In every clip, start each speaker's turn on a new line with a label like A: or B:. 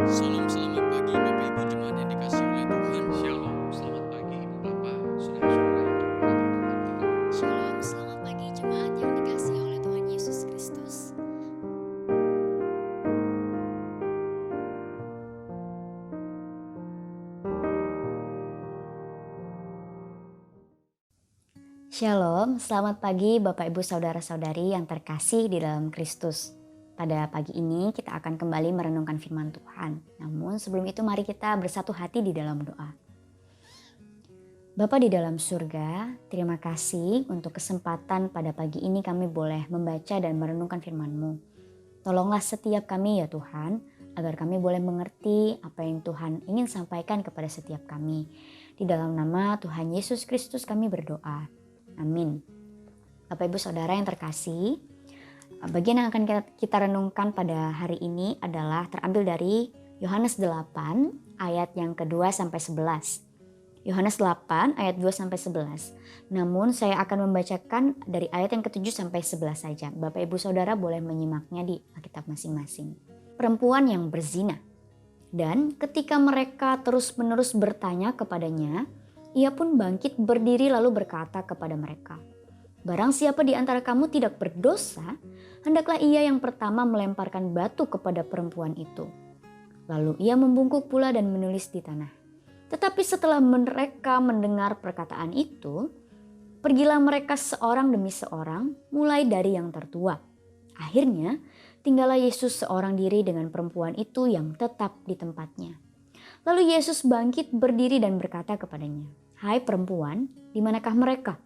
A: Salam selamat pagi Bapak Ibu jemaat yang dikasihi oleh Tuhan.
B: Shalom, selamat pagi Ibu Bapak, saudara-saudara yang diberkati Tuhan kita berdoa.
C: Shalom, selamat pagi jemaat yang dikasihi oleh Tuhan Yesus Kristus.
D: Shalom, selamat pagi Bapak Ibu Saudara-saudari yang terkasih di dalam Kristus. Pada pagi ini kita akan kembali merenungkan firman Tuhan. Namun sebelum itu mari kita bersatu hati di dalam doa. Bapa di dalam surga, terima kasih untuk kesempatan pada pagi ini kami boleh membaca dan merenungkan firman-Mu. Tolonglah setiap kami ya Tuhan, agar kami boleh mengerti apa yang Tuhan ingin sampaikan kepada setiap kami. Di dalam nama Tuhan Yesus Kristus kami berdoa. Amin. Bapak Ibu Saudara yang terkasih, bagian yang akan kita renungkan pada hari ini adalah terambil dari Yohanes 8 ayat yang kedua sampai 11. Yohanes 8 ayat 2 sampai 11. Namun saya akan membacakan dari ayat yang ke-7 sampai 11 saja. Bapak Ibu Saudara boleh menyimaknya di Alkitab masing-masing. Perempuan yang berzina. Dan ketika mereka terus-menerus bertanya kepadanya, ia pun bangkit berdiri lalu berkata kepada mereka, "Barang siapa di antara kamu tidak berdosa, hendaklah ia yang pertama melemparkan batu kepada perempuan itu." Lalu ia membungkuk pula dan menulis di tanah. Tetapi setelah mereka mendengar perkataan itu, pergilah mereka seorang demi seorang, mulai dari yang tertua. Akhirnya tinggallah Yesus seorang diri dengan perempuan itu yang tetap di tempatnya. Lalu Yesus bangkit berdiri dan berkata kepadanya, "Hai perempuan, di manakah mereka?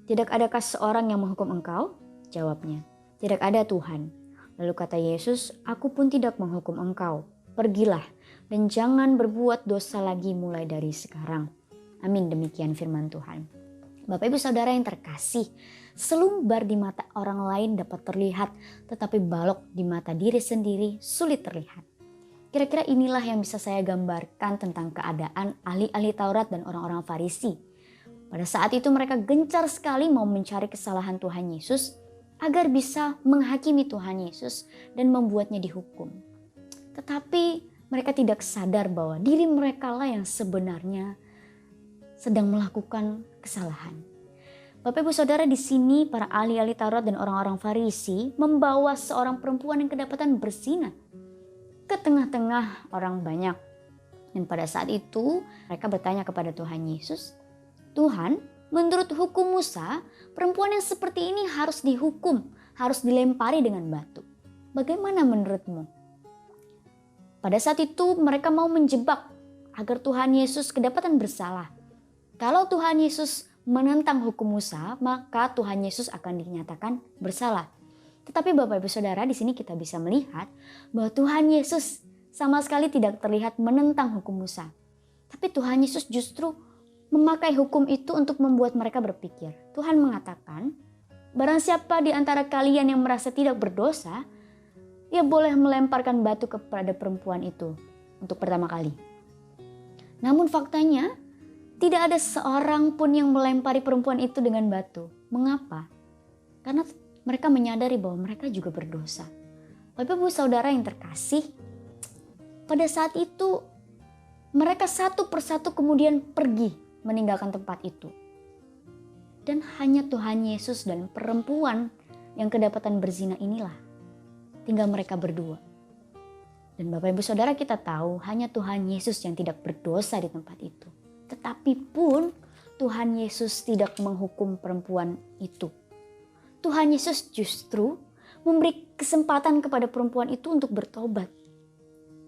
D: Tidak adakah seorang yang menghukum engkau?" Jawabnya, "Tidak ada Tuhan." Lalu kata Yesus, "Aku pun tidak menghukum engkau. Pergilah dan jangan berbuat dosa lagi mulai dari sekarang." Amin, demikian firman Tuhan. Bapak Ibu Saudara yang terkasih, selumbar di mata orang lain dapat terlihat, tetapi balok di mata diri sendiri sulit terlihat. Kira-kira inilah yang bisa saya gambarkan tentang keadaan ahli-ahli Taurat dan orang-orang Farisi. Pada saat itu mereka gencar sekali mau mencari kesalahan Tuhan Yesus agar bisa menghakimi Tuhan Yesus dan membuatnya dihukum. Tetapi mereka tidak sadar bahwa diri mereka lah yang sebenarnya sedang melakukan kesalahan. Bapak Ibu Saudara, di sini para ahli-ahli Taurat dan orang-orang Farisi membawa seorang perempuan yang kedapatan berzina ke tengah-tengah orang banyak. Dan pada saat itu mereka bertanya kepada Tuhan Yesus, "Tuhan, menurut hukum Musa, perempuan yang seperti ini harus dihukum, harus dilempari dengan batu. Bagaimana menurutmu?" Pada saat itu mereka mau menjebak agar Tuhan Yesus kedapatan bersalah. Kalau Tuhan Yesus menentang hukum Musa, maka Tuhan Yesus akan dinyatakan bersalah. Tetapi Bapak Ibu Saudara, di sini kita bisa melihat bahwa Tuhan Yesus sama sekali tidak terlihat menentang hukum Musa. Tapi Tuhan Yesus justru memakai hukum itu untuk membuat mereka berpikir. Tuhan mengatakan, "Barang siapa di antara kalian yang merasa tidak berdosa, ia boleh melemparkan batu kepada perempuan itu untuk pertama kali." Namun faktanya tidak ada seorang pun yang melempari perempuan itu dengan batu. Mengapa? Karena mereka menyadari bahwa mereka juga berdosa. Bapak Ibu Saudara yang terkasih, pada saat itu mereka satu persatu kemudian pergi meninggalkan tempat itu. Dan hanya Tuhan Yesus dan perempuan yang kedapatan berzina inilah tinggal mereka berdua. Dan Bapak Ibu Saudara, kita tahu hanya Tuhan Yesus yang tidak berdosa di tempat itu. Tetapi pun Tuhan Yesus tidak menghukum perempuan itu. Tuhan Yesus justru memberi kesempatan kepada perempuan itu untuk bertobat.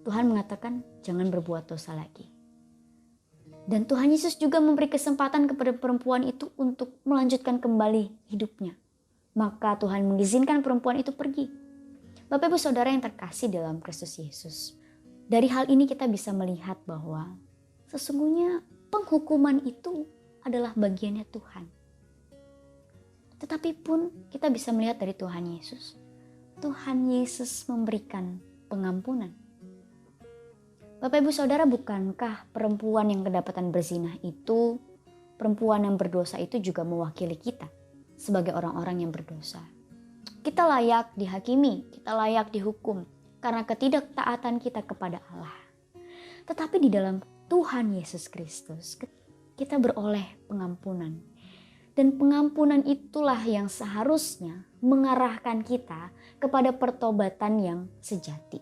D: Tuhan mengatakan jangan berbuat dosa lagi. Dan Tuhan Yesus juga memberi kesempatan kepada perempuan itu untuk melanjutkan kembali hidupnya. Maka Tuhan mengizinkan perempuan itu pergi. Bapak Ibu Saudara yang terkasih dalam Kristus Yesus. Dari hal ini kita bisa melihat bahwa sesungguhnya penghukuman itu adalah bagiannya Tuhan. Tetapi pun kita bisa melihat dari Tuhan Yesus. Tuhan Yesus memberikan pengampunan. Bapak Ibu Saudara, bukankah perempuan yang kedapatan berzinah itu, perempuan yang berdosa itu juga mewakili kita sebagai orang-orang yang berdosa? Kita layak dihakimi, kita layak dihukum karena ketidaktaatan kita kepada Allah. Tetapi di dalam Tuhan Yesus Kristus kita beroleh pengampunan. Dan pengampunan itulah yang seharusnya mengarahkan kita kepada pertobatan yang sejati.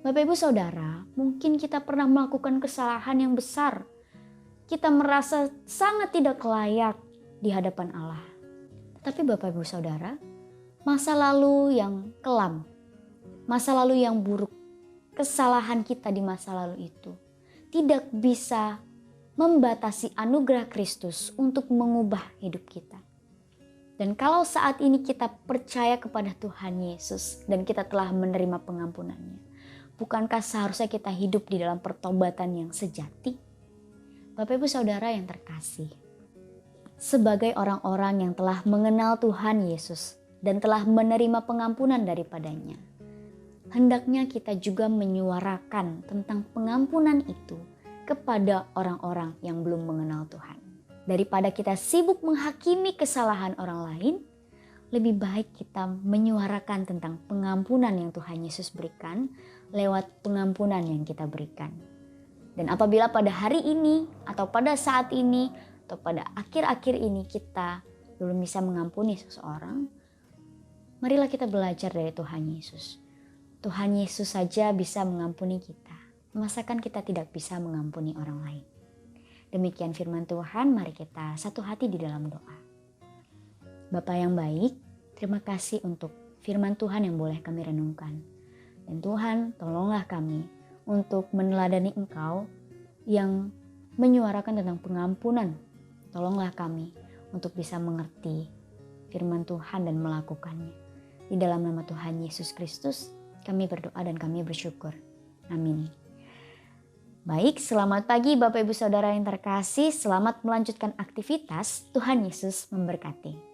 D: Bapak Ibu Saudara, mungkin kita pernah melakukan kesalahan yang besar. Kita merasa sangat tidak layak di hadapan Allah. Tetapi Bapak Ibu Saudara, masa lalu yang kelam, masa lalu yang buruk, kesalahan kita di masa lalu itu tidak bisa membatasi anugerah Kristus untuk mengubah hidup kita. Dan kalau saat ini kita percaya kepada Tuhan Yesus dan kita telah menerima pengampunannya, bukankah seharusnya kita hidup di dalam pertobatan yang sejati? Bapak Ibu Saudara yang terkasih, sebagai orang-orang yang telah mengenal Tuhan Yesus dan telah menerima pengampunan daripadanya, hendaknya kita juga menyuarakan tentang pengampunan itu kepada orang-orang yang belum mengenal Tuhan. Daripada kita sibuk menghakimi kesalahan orang lain, lebih baik kita menyuarakan tentang pengampunan yang Tuhan Yesus berikan lewat pengampunan yang kita berikan. Dan apabila pada hari ini atau pada saat ini atau pada akhir-akhir ini kita belum bisa mengampuni seseorang, marilah kita belajar dari Tuhan Yesus. Tuhan Yesus saja bisa mengampuni kita. Masakan kita tidak bisa mengampuni orang lain? Demikian firman Tuhan, mari kita satu hati di dalam doa. Bapa yang baik, terima kasih untuk firman Tuhan yang boleh kami renungkan. Dan Tuhan, tolonglah kami untuk meneladani Engkau yang menyuarakan tentang pengampunan. Tolonglah kami untuk bisa mengerti firman Tuhan dan melakukannya. Di dalam nama Tuhan Yesus Kristus, kami berdoa dan kami bersyukur. Amin. Baik, selamat pagi Bapak Ibu Saudara yang terkasih. Selamat melanjutkan aktivitas. Tuhan Yesus memberkati.